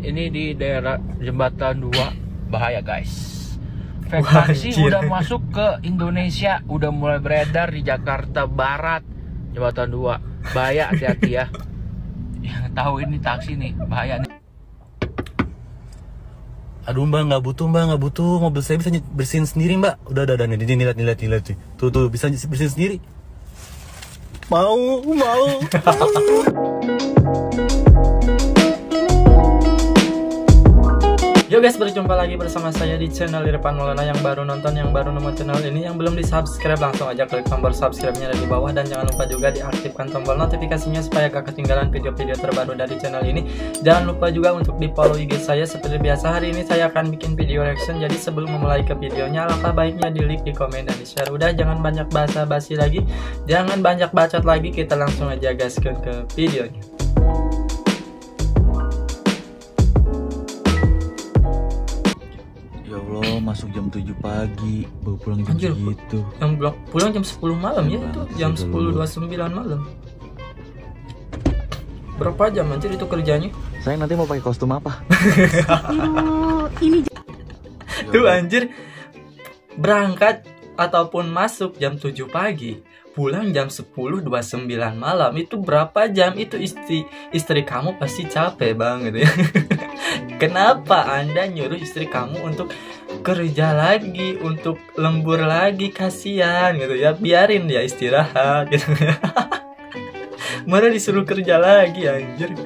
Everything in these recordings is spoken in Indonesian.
Ini di daerah Jembatan 2. Bahaya guys. Fake taksi udah masuk ke Indonesia, udah mulai beredar di Jakarta Barat, Jembatan 2. Bahaya, hati-hati ya. Yang tahu ini taksi nih, bahaya nih. Aduh mbak, nggak butuh, mobil saya bisa bersihin sendiri mbak. Udah nih, lihat tuh bisa bersihin sendiri. Mau. Yo guys, berjumpa lagi bersama saya di channel Irfan Maulana. Yang baru nonton, yang baru nemu channel ini, yang belum di subscribe, langsung aja klik tombol subscribe-nya ada di bawah. Dan jangan lupa juga diaktifkan tombol notifikasinya supaya gak ketinggalan video-video terbaru dari channel ini. Jangan lupa juga untuk di follow IG saya. Seperti biasa, hari ini saya akan bikin video reaction. Jadi sebelum memulai ke videonya, alangkah baiknya di like, di komen, dan di share. Udah, jangan banyak basa-basi lagi, jangan banyak bacot lagi, kita langsung aja gaskan ke videonya. Masuk jam 7 pagi, baru pulang jam Anjir, segitu. Yang pulang jam 10 malam ya, itu jam 10.29 malam. Berapa jam anjir itu kerjanya? Saya nanti mau pakai kostum apa? Ini tuh anjir, berangkat ataupun masuk jam 7 pagi, pulang jam 10.29 malam. Itu berapa jam? Itu istri kamu pasti capek banget ya. Kenapa Anda nyuruh istri kamu untuk kerja lagi, untuk lembur lagi? Kasihan gitu ya, biarin dia istirahat gitu ya. Mana disuruh kerja lagi anjir.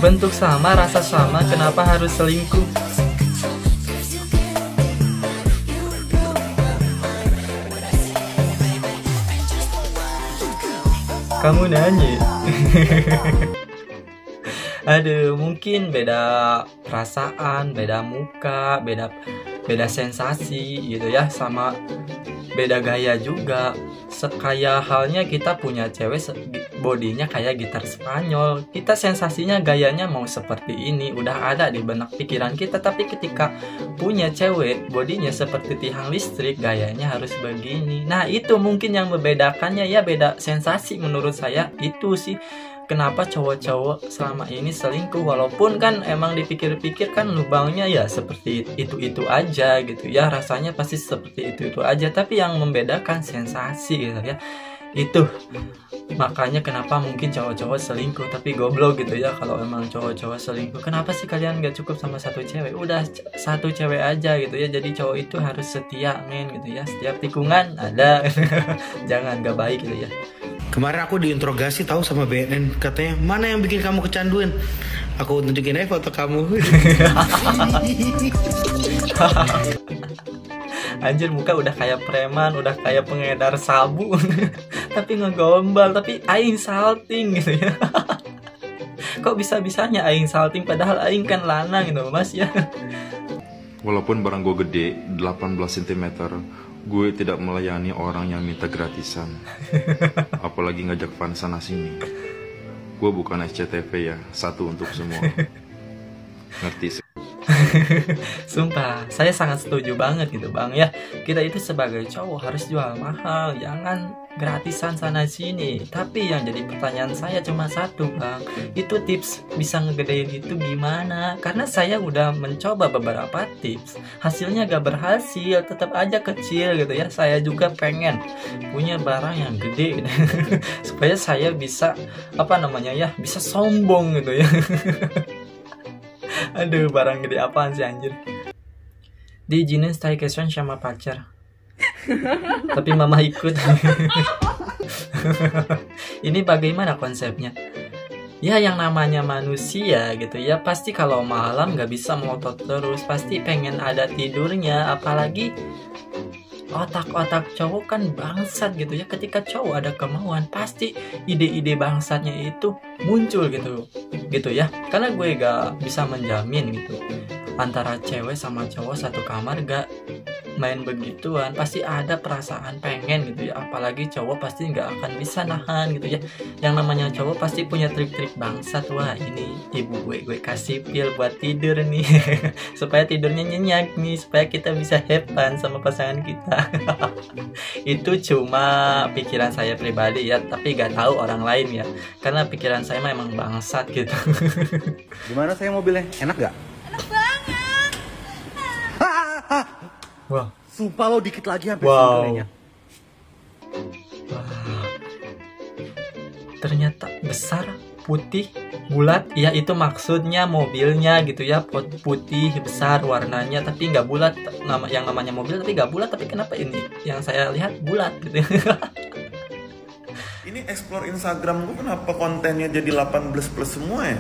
Bentuk sama, rasa sama, kenapa harus selingkuh? Kamu nanya. Aduh, mungkin beda perasaan, beda muka, beda sensasi gitu ya, sama beda gaya juga. Kayak halnya kita punya cewek bodinya kayak gitar Spanyol, kita sensasinya gayanya mau seperti ini, udah ada di benak pikiran kita. Tapi ketika punya cewek bodinya seperti tiang listrik, gayanya harus begini. Nah itu mungkin yang membedakannya ya, beda sensasi menurut saya. Itu sih kenapa cowok-cowok selama ini selingkuh. Walaupun kan emang dipikir-pikir kan lubangnya ya seperti itu aja gitu ya, rasanya pasti seperti itu aja, tapi yang membedakan sensasi gitu ya. Itu makanya kenapa mungkin cowok-cowok selingkuh. Tapi goblok gitu ya, kalau emang cowok-cowok selingkuh, kenapa sih kalian gak cukup sama satu cewek? Udah satu cewek aja gitu ya. Jadi cowok itu harus setia men gitu ya, setiap tikungan ada. Jangan, gak baik gitu ya. Kemarin aku diinterogasi tahu sama BNN, katanya mana yang bikin kamu kecanduan. Aku tunjukin aja foto kamu. Anjir, muka udah kayak preman, udah kayak pengedar sabu. Tapi ngegombal, tapi aing salting gitu ya. Kok bisa-bisanya aing salting padahal aing kan lanang gitu mas ya. Walaupun barang gue gede 18 cm, gue tidak melayani orang yang minta gratisan. Apalagi ngajak fun sana sini. Gue bukan SCTV ya, satu untuk semua. Ngerti sih? Sumpah, saya sangat setuju banget gitu bang ya. Kita itu sebagai cowok harus jual mahal, jangan gratisan sana sini. Tapi yang jadi pertanyaan saya cuma satu bang, itu tips bisa ngegedein itu gimana? Karena saya udah mencoba beberapa tips, hasilnya gak berhasil, tetap aja kecil gitu ya. Saya juga pengen punya barang yang gede gitu. Supaya saya bisa bisa sombong gitu ya. Aduh, barang gede apaan sih anjir. Diizinin staycation sama pacar. Tapi mama ikut. Ini bagaimana konsepnya? Ya yang namanya manusia gitu ya, pasti kalau malam gak bisa melotot terus, pasti pengen ada tidurnya. Apalagi otak-otak cowok kan bangsat gitu ya. Ketika cowok ada kemauan, pasti ide-ide bangsatnya itu muncul gitu ya. Karena gue gak bisa menjamin gitu antara cewek sama cowok satu kamar main begituan pasti ada perasaan pengen gitu ya, apalagi cowok pasti nggak akan bisa nahan gitu ya. Yang namanya cowok pasti punya trik-trik bangsat. Wah, ini ibu gue kasih pil buat tidur nih supaya tidurnya nyenyak nih, supaya kita bisa have fun sama pasangan kita. Itu cuma pikiran saya pribadi ya, tapi gak tahu orang lain ya, karena pikiran saya memang bangsat gitu. Gimana saya mobilnya? Enak gak? Enak banget. Wah, Sumpah lo dikit lagi sampai Wow. segilenya. wah. Ternyata besar, putih, bulat. Ya itu maksudnya mobilnya gitu ya, putih besar warnanya, tapi nggak bulat. Yang namanya mobil tapi nggak bulat, tapi kenapa ini yang saya lihat bulat gitu? Ini explore Instagram gue kenapa kontennya jadi 18 plus semua ya?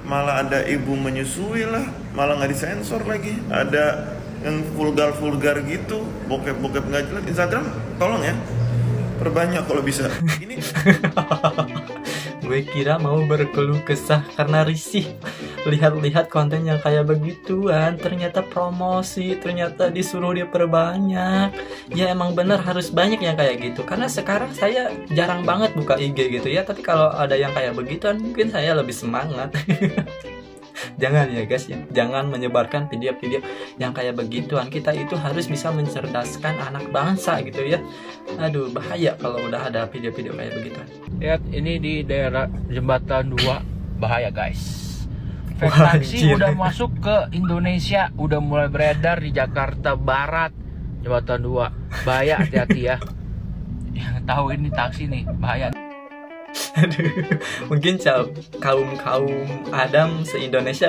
Malah ada ibu menyusui lah, malah nggak disensor lagi. Ada yang vulgar gitu, bokep nggak jelas. Instagram tolong ya, perbanyak kalau bisa. Ini Gue kira mau berkeluh kesah karena risih lihat-lihat konten yang kayak begituan. Ternyata promosi, ternyata disuruh diperbanyak. Ya emang bener harus banyak yang kayak gitu, karena sekarang saya jarang banget buka IG gitu ya. Tapi kalau ada yang kayak begituan mungkin saya lebih semangat. Jangan ya guys ya, jangan menyebarkan video-video yang kayak begituan. Kita itu harus bisa mencerdaskan anak bangsa gitu ya. Aduh, bahaya kalau udah ada video-video kayak begituan. Lihat ini di daerah Jembatan 2, bahaya guys. Fake Wah, taksi anjir. udah masuk ke Indonesia, udah mulai beredar di Jakarta Barat, Jembatan 2. Bahaya, hati-hati ya. Yang tahu ini taksi nih, bahaya. Aduh, mungkin kaum Adam se-Indonesia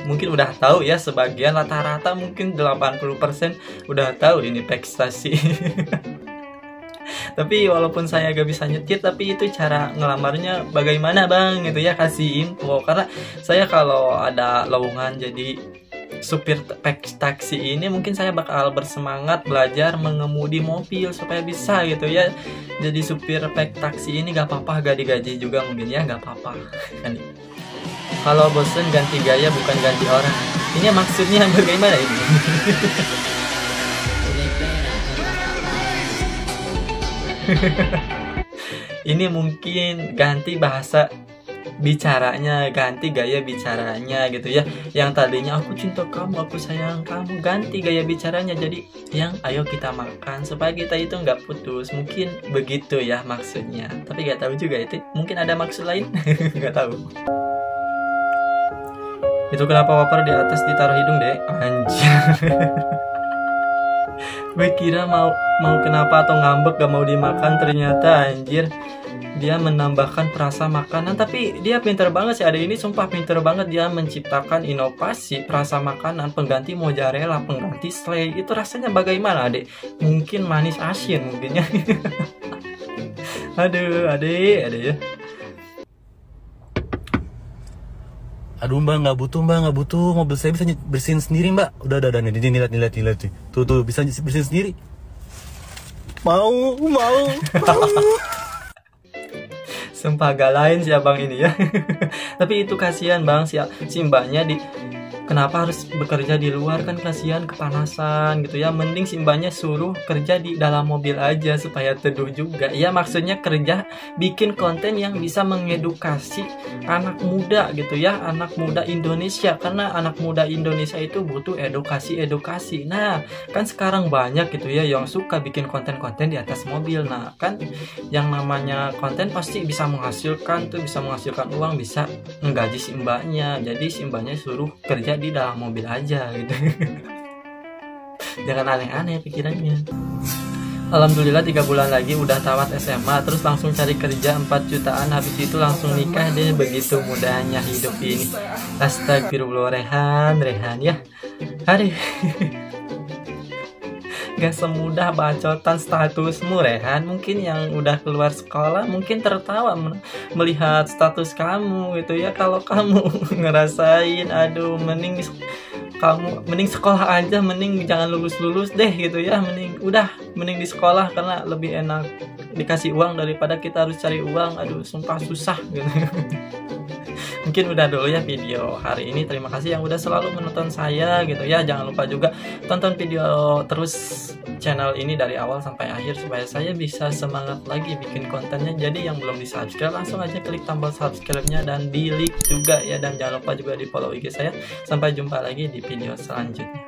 mungkin udah tahu ya, sebagian rata-rata mungkin 80% udah tahu ini prestasi. Tapi walaupun saya gak bisa nyetir, tapi itu cara ngelamarnya bagaimana bang gitu ya, kasih info. Karena saya kalau ada lowongan jadi supir taksi ini, mungkin saya bakal bersemangat belajar mengemudi mobil supaya bisa gitu ya. Jadi supir taksi ini gak apa-apa, gak digaji juga mungkin ya, gak apa-apa kan. Kalau bosen ganti gaya bukan ganti orang. Ini maksudnya bagaimana ini? Ini mungkin ganti bahasa bicaranya, ganti gaya bicaranya gitu ya. Yang tadinya aku cinta kamu, aku sayang kamu, ganti gaya bicaranya jadi yang ayo kita makan supaya kita itu nggak putus. Mungkin begitu ya maksudnya, tapi nggak tahu juga itu mungkin ada maksud lain. Nggak tahu. Itu kenapa wafer di atas ditaruh hidung deh, anjir. Gue kira mau kenapa atau ngambek gak mau dimakan, ternyata anjir dia menambahkan perasa makanan. Tapi dia pinter banget sih, ada ini sumpah pinter banget, dia menciptakan inovasi perasa makanan pengganti mozzarella, pengganti selai. Itu rasanya bagaimana adek? Mungkin manis asin mungkinnya. Aduh adek ya. Aduh mbak, nggak butuh, mobil saya bisa bersihin sendiri mbak. Udah nih, lihat tuh bisa bersihin sendiri. Mau. Sumpah agak lain sih abang ini ya. Tapi itu kasihan bang, si mbaknya kenapa harus bekerja di luar, kan kasihan kepanasan gitu ya. Mending si mbaknya suruh kerja di dalam mobil aja supaya teduh juga. Ya maksudnya kerja bikin konten yang bisa mengedukasi anak muda gitu ya, anak muda Indonesia. Karena anak muda Indonesia itu butuh edukasi. Nah kan sekarang banyak gitu ya yang suka bikin konten-konten di atas mobil. Nah kan yang namanya konten pasti bisa menghasilkan uang, bisa menggaji si mbaknya. Jadi si mbaknya suruh kerja di dalam mobil aja gitu. Jangan aneh-aneh pikirannya. Alhamdulillah 3 bulan lagi udah tamat SMA, terus langsung cari kerja 4 jutaan, habis itu langsung nikah deh. Begitu mudahnya hidup ini. Astagfirullah. Rehan ya. Aduh. Gak semudah bacotan statusmu Rehan. Mungkin yang udah keluar sekolah mungkin tertawa melihat status kamu gitu ya. Kalau kamu ngerasain aduh mending sekolah aja, mending jangan lulus deh gitu ya. Mending di sekolah karena lebih enak dikasih uang daripada kita harus cari uang. Aduh sumpah susah gitu. mungkin udah dulu ya video hari ini. Terima kasih yang udah selalu menonton saya gitu ya. Jangan lupa juga tonton video terus channel ini dari awal sampai akhir supaya saya bisa semangat lagi bikin kontennya. Jadi yang belum di subscribe langsung aja klik tombol subscribe-nya dan di like juga ya, dan jangan lupa juga di follow IG saya. Sampai jumpa lagi di video selanjutnya.